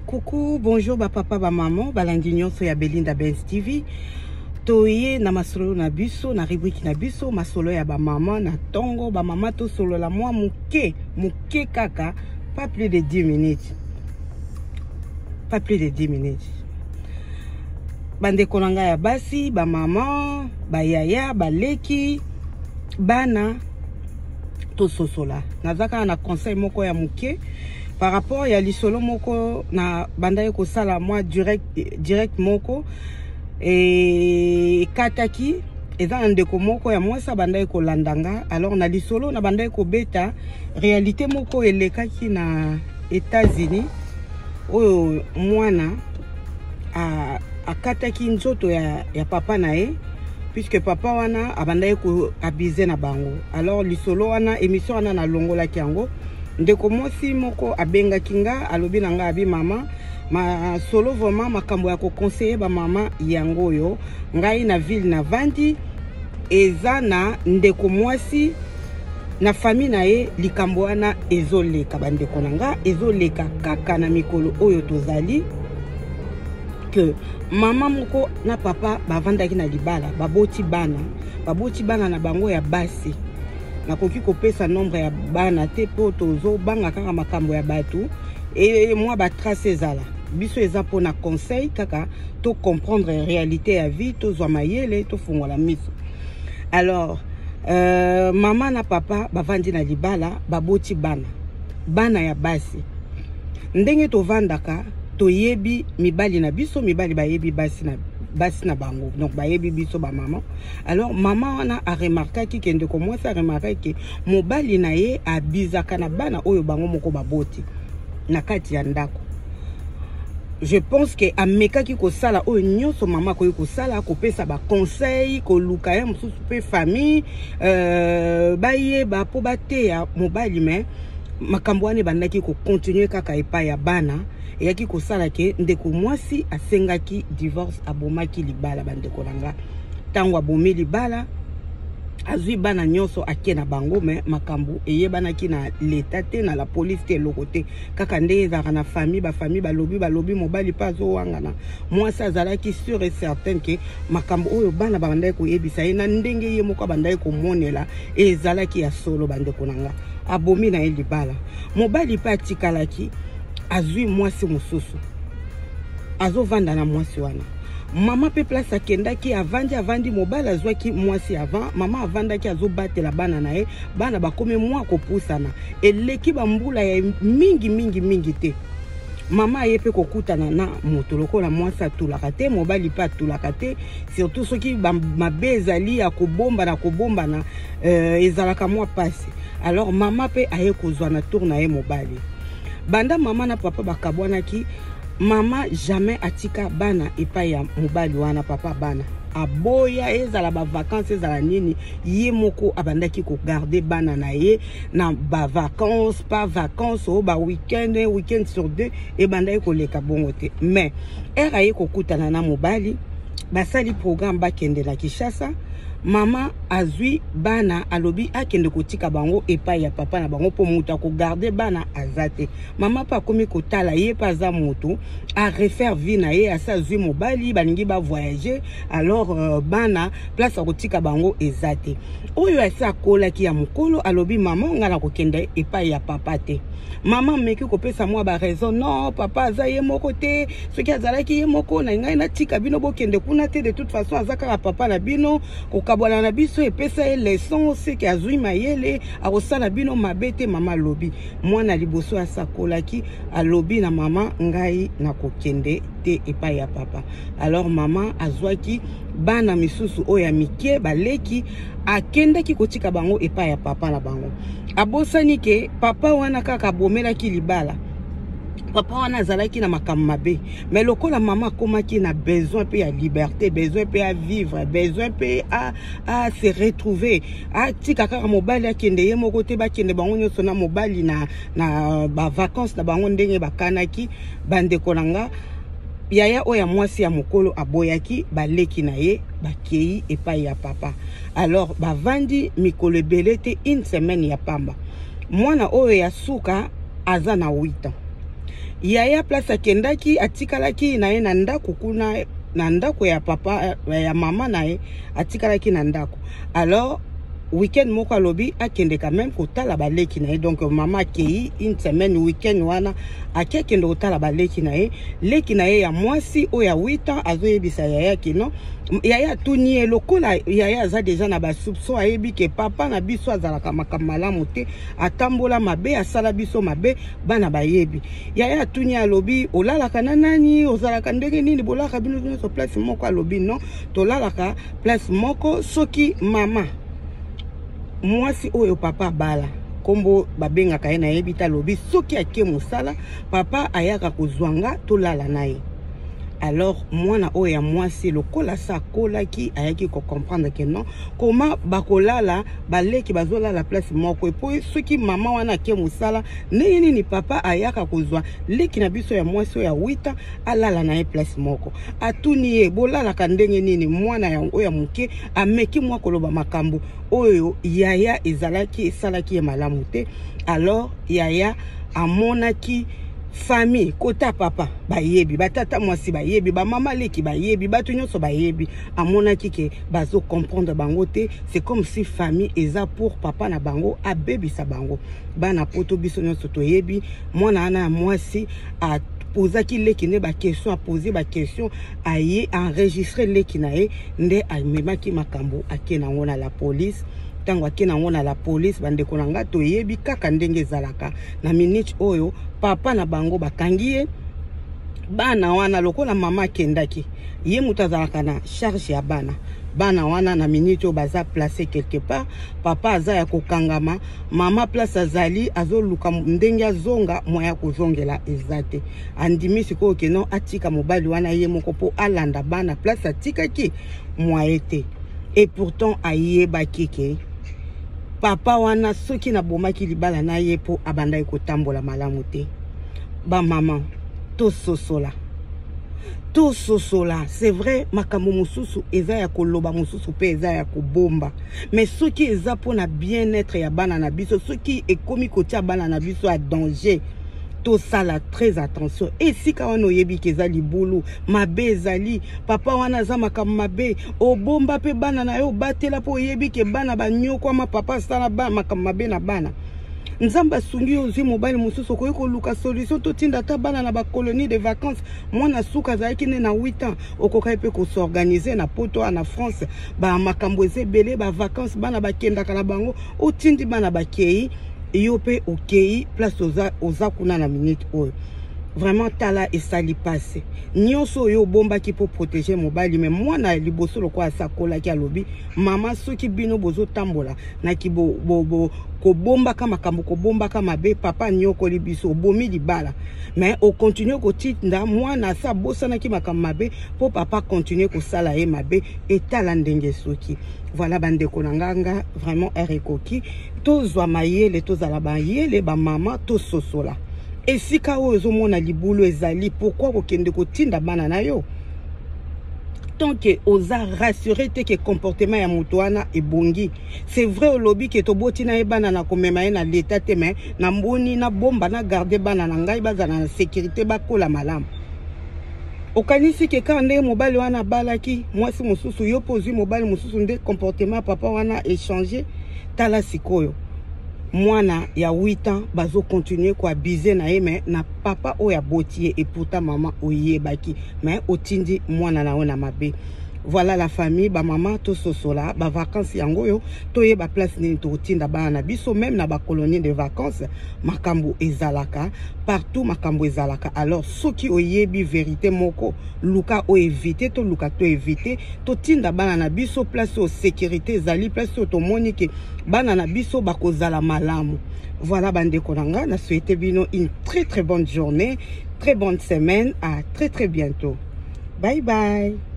Coucou, bonjour, papa, maman, balandignon so ya Belinda Benz TV. Toye na masolo na biso, na rubrique na biso, masolo ya ba maman na tongo, ba maman to solo la moi muke kaka, pas plus de 10 minutes. Pas plus de 10 minutes. Bande konanga ya basi, ba maman, ba yaya, ba leki, bana to sosola. Nazaka na conseil moko ya muke. Par rapport à l'isolo moko na banda ko sala moi direct moko et kataki eza ndeko moko ya moi sa banda ko landanga. Alors na l'isolo na banda ko beta réalité moko elekaki na États-Unis oyo mwana a kataki nzoto ya papa na ye, puisque papa wana abanda ko abize na bango. Alors l'isolo wana émission wana na longola kiango ndeko mosi moko abenga kinga alobi nanga abi mama ma solo vraiment makambo ya ko conseiller ba mama yango yo ngai na ville na vandi eza na ndeko mosi na famille na ye likambo wana ezoleka bandeko nanga ezoleka kaka na mikolo oyo tozali que mama moko na papa bavandaki na libala baboti bana na bango ya basi na koki kopesa nombre ya bana te po tozo banga kaka makambo ya batu et moi ba trace ezala biso eza pona conseil kaka to comprendre réalité ya vie to zwa mayele to fungola miso. Alors mama na papa bavandi na libala baboti bana ya basi ndenge to vandaka to yebi mibali na biso mibali ba yebi basi na bango, donc ba yebi biso ba maman. Alors maman wana a remarqué ki kende ko moi ça remarqué que mobali na ye abizaka na bana oyo bango moko baboti na kati ya ndako. Je pense que ameka ki ko sala oyo nyonso mama ko sala ko pesa ba conseil ko luka ya mususu pe famille ba ye ba po bate ya mobali mais makambo ane bandaki ko continuer kaka epa ya bana et yaki ko sala ke ndeko mwasi asengaki divorce abomaki libala bandeko nanga tango abomi libala azui bana nyonso ake na bango mais makambo eyebana ki na l'état te na la police te lokote kaka nde ezaka na famille balobi mobali pa zo wangana mwasi azalaki sûr et certain que makambo oyo bana bandai ko yebisa ye na ndenge ye moko bandai ko monela ezalaki ya solo bandeko nanga abomi na libala mobali pa tikalaki azui mwasi mususu azo vanda na mwasi wana mama pe place akendaki avandi mobali azwaki mwasi avant mama avandaki azo batela bana na ye bana bakome mwa ko pusana eleki bambula ya mingi te mama ayepe kokutana na moto lokola mwasi atulaka te mobali pa atulaka te surtout soki mabe ezali ya kobomba na ezalaka mwa pasi. Alors mama pe aye kozwa na tour na ye mobali banda mama na papa bakabwanaki mama jamais atika bana epai ya mobali wana papa bana aboya ezala ba vacances ezala nini ye moko abandaki ko garder bana na ye na ba vacances pas vacances o ba weekend sur deux e bandaki ko leka bongo te mais era ye ko kutana na mobali basali programme bakende na Kinshasa mama azui bana alobi akende kotika bango epai ya papa na bango po muta ko garder bana azate mama pa komi kotala ye pa za moto a refaire vie na ye asa azui mobali balingi ba voyager. Alors bana place kotika bango ezate oyo asa kola ki ya mukolo alobi mama ngana kokende epai ya papa te mama meki kopesa mwa ba raison non papa aza ye moko te soki azalaki ye moko na ngai na tika bino bokende kuna te de toute façon azaka papa na bino kokabwana na biso epesa ye leçon seki azui mayele akosala bino mabete mama lobi mwana liboso asakolaki alobi na mama ngai na kokende te epai ya papa. Alors mama azwaki bana misusu oya mikie baleki akendaki kotika bango epai ya papa na bango abosani ke papa wana kaka bomelaki libala papa wana azalaki na makambo mabe mais lokola mama komaki na besoin pe ya liberté besoin pe à vivre besoin pe à se retrouver atika kaka mobali akende ye moko te bakende bango nyonso na mobali na ba vacances na bango ndenge bakanaki bandeko nanga yaya oya mwasi ya mokolo aboyaki baleki na ye bakei epai ya papa. Alors bavandi mikolo ebele te une semaine ya pamba mwana oyo ya suka aza na 8 ans yaya place akendaki atikalaki na ye na ndako kuna na ndako ya papa ya mama na ye atikalaki na ndako. Alors week-end moko alobi akende quand même kotala baleki na ye. Donc mama akei une semaine week-end wana akende kotala baleki na ye. Leki na ye ya mwasi o ya 8 ans azoyebisa yaya kino yaya tuni ye lokola yaya aza déjà na ba soupçon ayebi ke papa na biso azalaka makambo malamu te atambola mabe asala biso mabe bana bayebi. Yaya tuni alobi olalaka na nani ozalaka ndenge nini bolaka bino nyonso place moko alobi non tolalaka place moko soki mama mwasi oyo papa bala kombo babengaka ye na yebi ta lobi soki ake mosala papa ayaka kozwanga tolala na ye. Alors mwana oyo ya mwasi lokola sa kolaki ayaki ko comprendre que non comment bakolala baleki bazolala place moko epo soki mama wana ake mosala nini ni papa ayaka kozwa leki na biso ya mwasi oyo ya 8 alala na ye place moko atuni ye bolala ka ndenge nini mwana ya oyo ya muke ameki mwa koloba makambo oyo yaya ezalaki esalaki ye malamu te. Alors yaya amonaki famille kota papa bayebi batata mwasi bayebi ba mama leki bayebi batu nyonso bayebi amonaki ke bazo comprendre bango te. C'est comme si famille eza pour papa na bango abebisa bango bana poto biso nyonso toyebi mwana ana mwasi a posaki leki ne ba question a poser ba question aye enregistrer leki na ye nde amemaki makambo akena ngona la police. Tango akena ngona la police bande konanga toyebi kaka ndenge zalaka na minute oyo papa na bango bakangi ye bana wana lokola mama kendaki ye mutazalaka na charge ya bana wana na minute oyo baza placé quelque part papa aza ya kokangama mama place azali azoluka ndenge azonga moya kozongela ezate andimi sikoyo keno atika mobali wana ye moko po alanda bana place atikaki moye te. Et pourtant ayebaki ke papa wana soki na bomaki libala na ye po abanda ekotambola malamu te. Ba maman to sosola c'est vrai makambo mususu eza ya koloba mususu pe eza ya kobomba mais soki eza pona bien-être ya bana na biso soki ekomi kotia bana na biso a danger to sala très attention. Et si ka wana oyebi keza libulu mabe ezali papa wana za makambo mabe obomba pe bana na yo batela po oyebi ke bana banyoko ma papa sala ba makambo mabe na bana nzamba sungi ozi mobile mususu ko luka solution to tinda ta bana na ba colonie de vacances mwana suka za kine na 8 ans okoka pe ko s'organiser na poto na France ba makambo ezebele ba vacances bana bakenda kana bango otindi bana bakei yope okei place oza kuna na minute oyo vraiment tala esali passe nyonso yo bomba ki pour protéger mobali mais mwana liboso lokwa sakola ki alobi mama soki bino bozo tambola na ki bo ko bomba kama makambo ko bomba kama be papa nyoko libiso bomi libala mais au continue ko tinda mwana sa bosana ki makambo mabe po papa continue ko sala ye mabe etala ndenge soki. Voilà bande konanganga vraiment erekoki tozwa mayele tozala bayele ba mama to sosola. Et si ka ozo mona libulu ezali pourquoi kokende kotinda bana na yo tant que oza rassurer te que comportement ya mutu wana ebongi. C'est vrai au lobby que to botina e bana na komema na l'état te mais na mboni na bomba na garder bana na ngai bazana na sécurité bakola malamu. Okanisi ke kande mobile wana balaki mwasi mususu yo pozi mobile mususu nde comportement papa wana échanger tala sikoyo mwana ya 8 ans bazo continuer ko abuser na ye mais na papa o ya botier et pourtant maman oyebaki mais otindi mwana na ona mabe. Voilà la famille ba maman to sosola ba vacances yango yo toye ba place ni to tinda bana biso même na ba colonie de vacances makambo ezalaka partout makambo ezalaka. Alors soki oyebi vérité moko luka o éviter to luka to éviter to tinda bana na biso place au sécurité ezali place to monique bana na biso bakozala malamu. Voilà bande konanga na souhaite bino une très bonne journée, très bonne semaine, à très bientôt. Bye bye.